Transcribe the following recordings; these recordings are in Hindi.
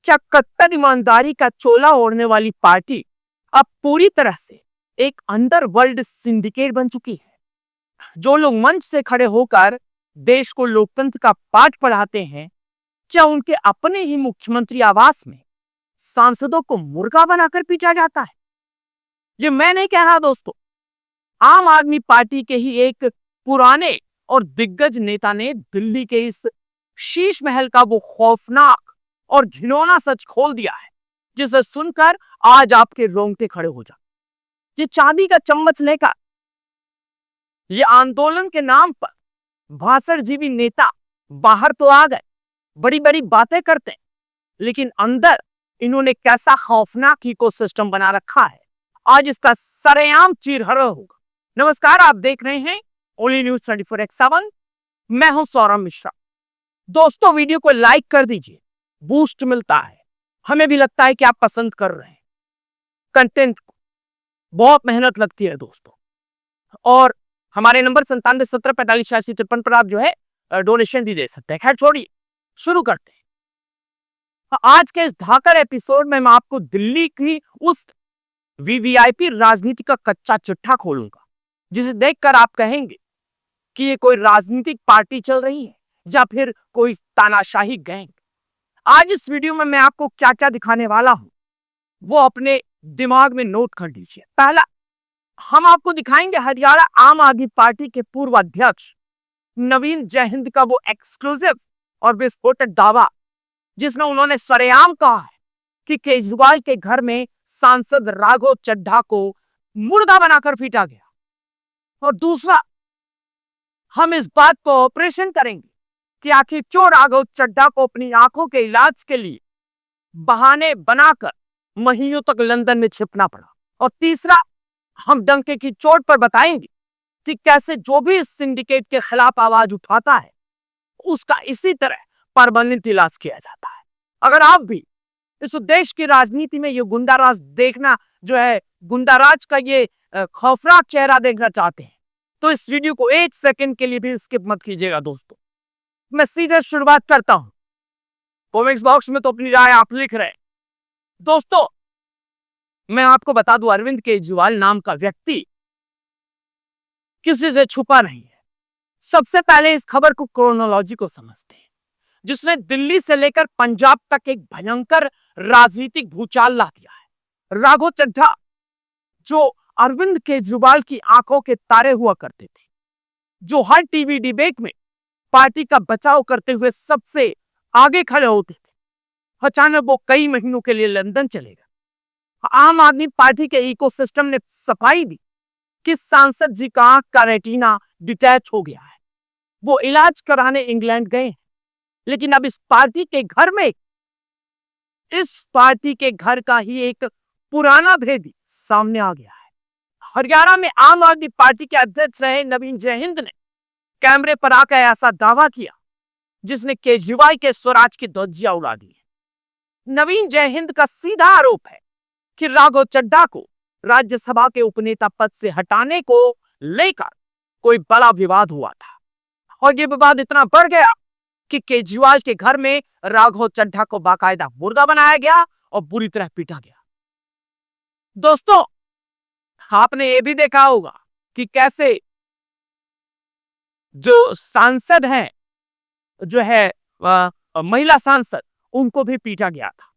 क्या कट्टर ईमानदारी का चोला ओढ़ने वाली पार्टी अब पूरी तरह से एक अंडरवर्ल्ड सिंडिकेट बन चुकी है? जो लोग मंच से खड़े होकर देश को लोकतंत्र का पाठ पढ़ाते हैं, क्या उनके अपने ही मुख्यमंत्री आवास में सांसदों को मुर्गा बनाकर पीटा जाता है? ये मैं नहीं कह रहा दोस्तों, आम आदमी पार्टी के ही एक पुराने और दिग्गज नेता ने दिल्ली के इस शीश महल का वो खौफनाक और घिनौना सच खोल दिया है, जिसे सुनकर आज आपके रोंगटे खड़े हो जाए। ये चांदी का चम्मच लेकर ये आंदोलन के नाम पर भाषणजीवी नेता बाहर तो आ गए, बड़ी बड़ी बातें करते हैं, लेकिन अंदर इन्होंने कैसा खौफनाक इकोसिस्टम बना रखा है, आज इसका सरेआम चीरहरण होगा। नमस्कार, आप देख रहे हैं ओनली न्यूज 24x7। मैं हूं सौरभ मिश्रा। दोस्तों, वीडियो को लाइक कर दीजिए, बूस्ट मिलता है, हमें भी लगता है कि आप पसंद कर रहे हैं कंटेंट को। बहुत मेहनत लगती है दोस्तों। और हमारे नंबर 9717458653 पर आप जो है डोनेशन भी दे सकते हैं। खैर छोड़िए, शुरू करते हैं। आज के इस धाकर एपिसोड में मैं आपको दिल्ली की उस वीवीआईपी राजनीति का कच्चा चिट्ठा खोलूंगा, जिसे देखकर आप कहेंगे कि ये कोई राजनीतिक पार्टी चल रही है या फिर कोई तानाशाही गैंग। आज इस वीडियो में मैं आपको क्या दिखाने वाला हूं, वो अपने दिमाग में नोट कर लीजिए। पहला, हम आपको दिखाएंगे हरियाणा आम आदमी पार्टी के पूर्व अध्यक्ष नवीन जयहिंद का वो एक्सक्लूसिव और विस्फोटक दावा, जिसमें उन्होंने सरेआम कहा है कि केजरीवाल के घर में सांसद राघव चड्ढा को मुर्दा बनाकर पीटा गया। और दूसरा, हम इस बात को ऑपरेशन करेंगे कि आखिर क्यों राघव चड्ढा को अपनी आंखों के इलाज के लिए बहाने बनाकर महीनों तक लंदन में छिपना पड़ा। और तीसरा, हम डंके की चोट पर बताएंगे कि कैसे जो भी इस सिंडिकेट के खिलाफ आवाज उठाता है, उसका इसी तरह परमानेंट इलाज किया जाता है। अगर आप भी इस देश की राजनीति में ये गुंडाराज देखना जो है, गुंडाराज का ये खौफनाक चेहरा देखना चाहते हैं, तो इस वीडियो को एक सेकंड के लिए भी स्किप मत कीजिएगा दोस्तों। मैं सीधे शुरुआत करता हूं। कमेंट्स बॉक्स में तो अपनी राय आप लिख रहे हैं। दोस्तों, मैं आपको बता दूं, अरविंद केजरीवाल नाम का व्यक्ति किसी से छुपा नहीं है। सबसे पहले इस खबर को क्रोनोलॉजी को समझते हैं, जिसने दिल्ली से लेकर पंजाब तक एक भयंकर राजनीतिक भूचाल ला दिया है। राघव चड्ढा, जो अरविंद केजरीवाल की आंखों के तारे हुआ करते थे, जो हर टीवी डिबेट में पार्टी का बचाव करते हुए सबसे आगे खड़े होते थे, अचानक वो कई महीनों के लिए लंदन चलेगा। आम आदमी पार्टी के इकोसिस्टम ने सफाई दी कि सांसद जी का आंख का रेटिना डिटैच हो गया है, वो इलाज कराने इंग्लैंड गए हैं। लेकिन अब इस पार्टी के घर का ही एक पुराना भेदी सामने आ गया है। हरियाणा में आम आदमी पार्टी के अध्यक्ष रहे नवीन जयहिंद ने कैमरे पर आकर ऐसा दावा किया, जिसने केजरीवाल के स्वराज की ध्वजियां उड़ा दी। नवीन जयहिंद का सीधा आरोप है कि राघव चड्ढा को राज्यसभा के उपनेता पद से हटाने को लेकर कोई बड़ा विवाद हुआ था, और ये विवाद इतना बढ़ गया कि केजरीवाल के घर में राघव चड्ढा को बाकायदा मुर्गा बनाया गया और बुरी तरह पीटा गया। दोस्तों, आपने ये भी देखा होगा कि कैसे जो सांसद हैं, जो है महिला सांसद, उनको भी पीटा गया था।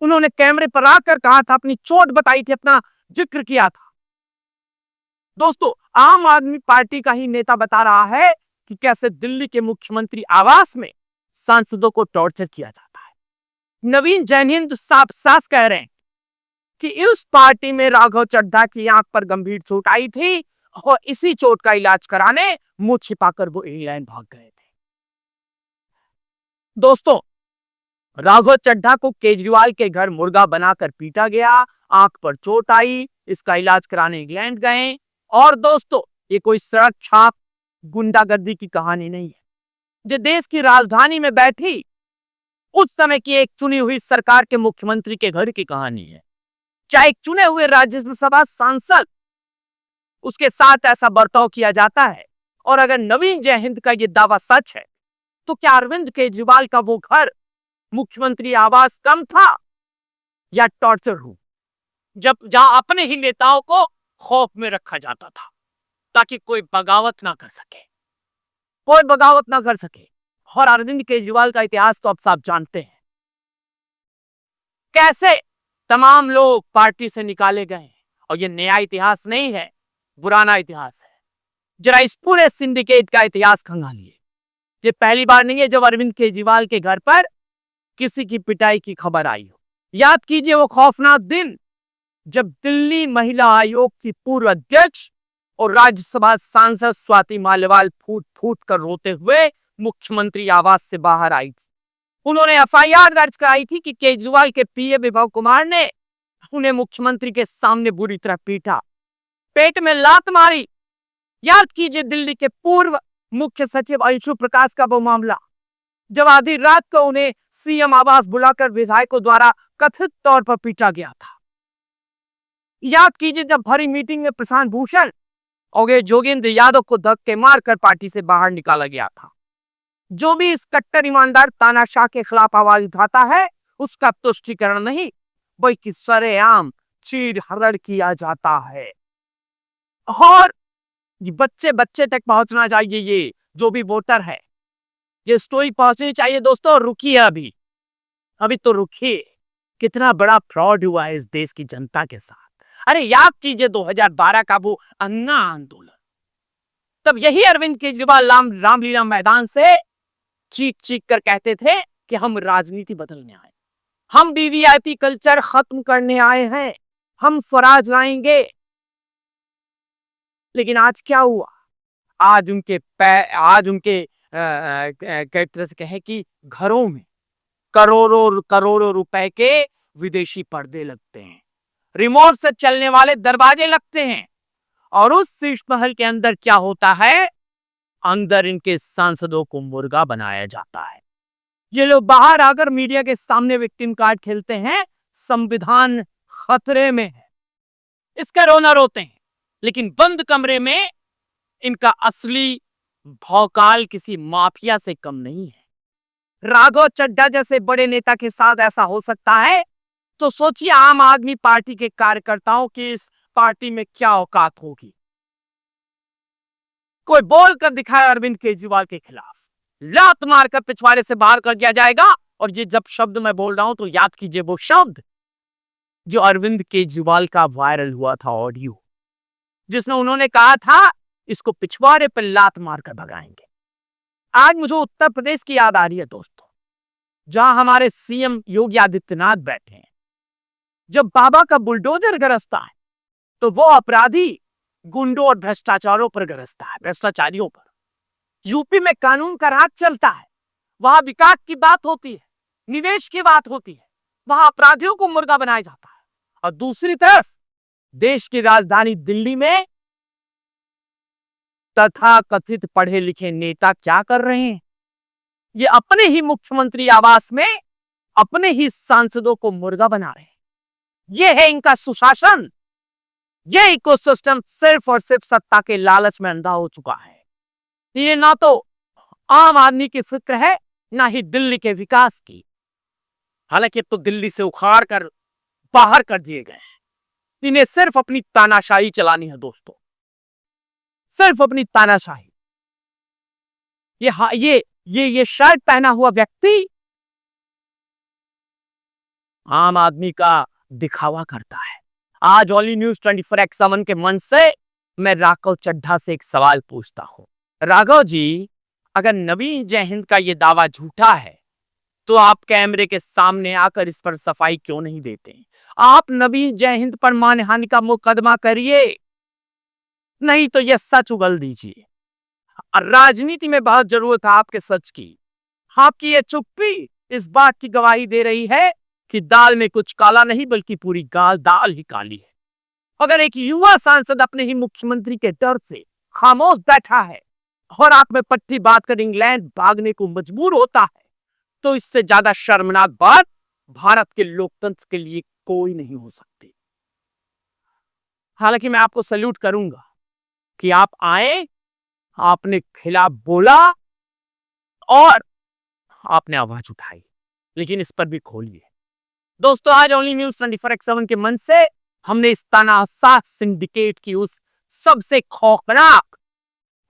उन्होंने कैमरे पर आकर कहा था, अपनी चोट बताई थी, अपना जिक्र किया था। दोस्तों, आम आदमी पार्टी का ही नेता बता रहा है कि कैसे दिल्ली के मुख्यमंत्री आवास में सांसदों को टॉर्चर किया जाता है। नवीन जयहिंद साफ साफ कह रहे हैं कि इस पार्टी में राघव चड्ढा की आंख पर गंभीर चोट आई थी और इसी चोट का इलाज कराने मुंह छिपाकर वो इंग्लैंड भाग गए थे। दोस्तों, राघव चड्ढा को केजरीवाल के घर मुर्गा बनाकर पीटा गया, आंख पर चोट आई, इसका इलाज कराने इंग्लैंड गए। और दोस्तों, ये कोई सड़क छाप गुंडागर्दी की कहानी नहीं है। जो देश की राजधानी में बैठी उस समय की एक चुनी हुई सरकार के मुख्यमंत्री के घर की कहानी है। चाहे एक चुने हुए राज्यसभा सांसद, उसके साथ ऐसा बर्ताव किया जाता है। और अगर नवीन जयहिंद का ये दावा सच है, तो क्या अरविंद केजरीवाल का वो घर मुख्यमंत्री आवास कम था या टॉर्चर रूम, जहां अपने ही नेताओं को खौफ में रखा जाता था ताकि कोई बगावत ना कर सके, कोई बगावत ना कर सके। और अरविंद केजरीवाल का इतिहास तो आप सब जानते हैं, कैसे तमाम लोग पार्टी से निकाले गए। और ये नया इतिहास नहीं है, पुराना इतिहास है। जरा इस पूरे सिंडिकेट का इतिहास खंगालिए। ये पहली बार नहीं है जब अरविंद केजरीवाल के घर पर किसी की पिटाई की खबर आई हो। याद कीजिए वो खौफनाक दिन जब दिल्ली महिला आयोग की पूर्व अध्यक्ष और राज्यसभा सांसद स्वाति मालिवाल फूट फूट कर रोते हुए मुख्यमंत्री आवास से बाहर आई थी। उन्होंने एफआईआर दर्ज कराई थी कि केजरीवाल के पीए विभव कुमार ने उन्हें मुख्यमंत्री के सामने बुरी तरह पीटा, पेट में लात मारी। याद कीजिए दिल्ली के पूर्व मुख्य सचिव अंशु प्रकाश का वो मामला, जब आधी रात को उन्हें सीएम आवास बुलाकर विधायकों द्वारा कथित तौर पर पीटा गया था। याद कीजिए जब भरी मीटिंग में प्रशांत भूषण और जोगेंद्र यादव को धक्के मारकर पार्टी से बाहर निकाला गया था। जो भी इस कट्टर ईमानदार तानाशाह के खिलाफ आवाज उठाता है उसका तुष्टीकरण नहीं बल्कि सरेआम चीर हरण किया जाता है। और बच्चे बच्चे तक पहुंचना चाहिए, ये जो भी वोटर है ये स्टोरी पहुंचनी चाहिए। दोस्तों रुकिए, अभी तो रुकिए। कितना बड़ा फ्रॉड हुआ है इस देश की जनता के साथ। अरे याद कीजिए 2012 का वो अन्ना आंदोलन, तब यही अरविंद केजरीवाल रामलीला मैदान से चीख चीख कर कहते थे कि हम राजनीति बदलने आए, हम वीवीआईपी कल्चर खत्म करने आए हैं, हम स्वराज लाएंगे। लेकिन आज क्या हुआ? आज उनके कई तरह से कहे कि घरों में करोड़ों करोड़ों रुपए के विदेशी पर्दे लगते हैं, रिमोट से चलने वाले दरवाजे लगते हैं। और उस शीश महल के अंदर क्या होता है? अंदर इनके सांसदों को मुर्गा बनाया जाता है। ये लोग बाहर आकर मीडिया के सामने विक्टिम कार्ड खेलते हैं, संविधान खतरे में है, इसका रोना रोते हैं। लेकिन बंद कमरे में इनका असली भौकाल किसी माफिया से कम नहीं है। राघव चड्ढा जैसे बड़े नेता के साथ ऐसा हो सकता है, तो सोचिए आम आदमी पार्टी के कार्यकर्ताओं की इस पार्टी में क्या औकात होगी। कोई बोल कर दिखाए अरविंद केजरीवाल के खिलाफ, लात मारकर पिछवाड़े से बाहर कर दिया जाएगा। और ये जब शब्द मैं बोल रहा हूं तो याद कीजिए वो शब्द जो अरविंद केजरीवाल का वायरल हुआ था ऑडियो, जिसमें उन्होंने कहा था इसको पिछवाड़े पर लात मारकर भगाएंगे। आज मुझे उत्तर प्रदेश की याद आ रही है दोस्तों, जहां हमारे सीएम योगी आदित्यनाथ बैठे हैं। जब बाबा का बुलडोजर गरजता है तो वो अपराधी गुंडों और भ्रष्टाचारों पर गरजता है, भ्रष्टाचारियों पर। यूपी में कानून का राज चलता है, वहां विकास की बात होती है, निवेश की बात होती है, वहां अपराधियों को मुर्गा बनाया जाता है। और दूसरी तरफ देश की राजधानी दिल्ली में तथा कथित पढ़े लिखे नेता क्या कर रहे हैं? ये अपने ही मुख्यमंत्री आवास में अपने ही सांसदों को मुर्गा बना रहे हैं। ये है इनका सुशासन। ये इकोसिस्टम सिर्फ और सिर्फ सत्ता के लालच में अंधा हो चुका है। ये ना तो आम आदमी की फिक्र है, ना ही दिल्ली के विकास की। हालांकि तो दिल्ली से उखाड़ कर बाहर कर दिए गए हैं। इन्हें सिर्फ अपनी तानाशाही चलानी है दोस्तों, सिर्फ अपनी तानाशाही। ये शर्ट पहना हुआ व्यक्ति आम आदमी का दिखावा करता है। आज ऑली न्यूज 24x7 के मंच से मैं राघव चड्ढा से एक सवाल पूछता हूं। राघव जी, अगर नवीन जय हिंद का ये दावा झूठा है तो आप कैमरे के सामने आकर इस पर सफाई क्यों नहीं देते? आप नवीन जय हिंद पर मानहानि का मुकदमा करिए, नहीं तो यह सच उगल दीजिए। राजनीति में बहुत जरूरत है आपके सच की। आपकी ये चुप्पी इस बात की गवाही दे रही है कि दाल में कुछ काला नहीं बल्कि पूरी दाल ही काली है। अगर एक युवा सांसद अपने ही मुख्यमंत्री के डर से खामोश बैठा है और आप में पट्टी बात कर इंग्लैंड भागने को मजबूर होता है, तो इससे ज्यादा शर्मनाक बात भारत के लोकतंत्र के लिए कोई नहीं हो सकती। हालांकि मैं आपको सल्यूट करूंगा कि आप आए, आपने खिलाफ बोला और आपने आवाज उठाई। लेकिन इस पर भी खोलिए। दोस्तों, आज ओनली न्यूज 24/7 के मन से हमने इस तानाशाह सिंडिकेट की उस सबसे खौफनाक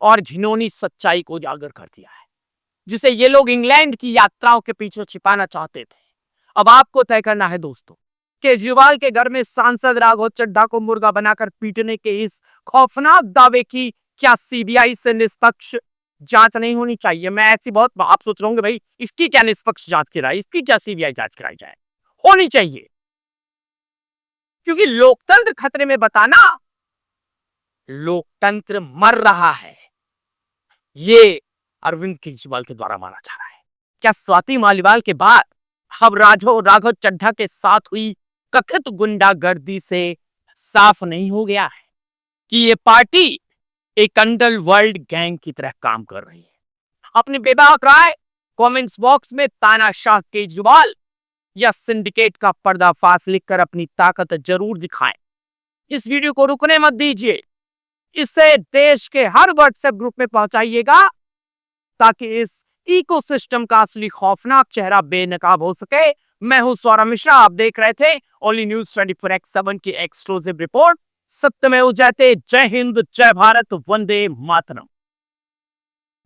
और घिनौनी सच्चाई को उजागर कर दिया है, जिसे ये लोग इंग्लैंड की यात्राओं के पीछे छिपाना चाहते थे। अब आपको तय करना है दोस्तों, केजरीवाल के घर में सांसद राघव चड्ढा को मुर्गा बनाकर पीटने के इस खौफनाक दावे की क्या सीबीआई से निष्पक्ष जांच नहीं होनी चाहिए? मैं ऐसी बहुत आप सोच रहे होंगे भाई इसकी क्या निष्पक्ष जांच कराई, इसकी क्या सीबीआई जांच कराई जाए? होनी चाहिए, क्योंकि लोकतंत्र खतरे में बताना, लोकतंत्र मर रहा है, ये अरविंद केजरीवाल के द्वारा माना जा रहा है। क्या स्वाति मालीवाल के बाद अब राघव चड्ढा के साथ हुई कथित गुंडागर्दी से साफ नहीं हो गया है कि ये पार्टी एक अंडरवर्ल्ड गैंग की तरह काम कर रही है? अपनी बेबाक राय कमेंट्स बॉक्स में तानाशाह केजरीवाल या सिंडिकेट का पर्दाफाश लिखकर अपनी ताकत जरूर दिखाएं। इस वीडियो को रुकने मत दीजिए, इसे देश के हर व्हाट्सएप ग्रुप में पहुंचाइएगा ताकि इस इकोसिस्टम का असली खौफनाक चेहरा बेनकाब हो सके। मैं हूं सौरभ मिश्रा, आप देख रहे थे ओनली न्यूज 24/7 की एक्सक्लूसिव रिपोर्ट। सत्यमेव जयते। जय हिंद, जय भारत, वंदे मातरम।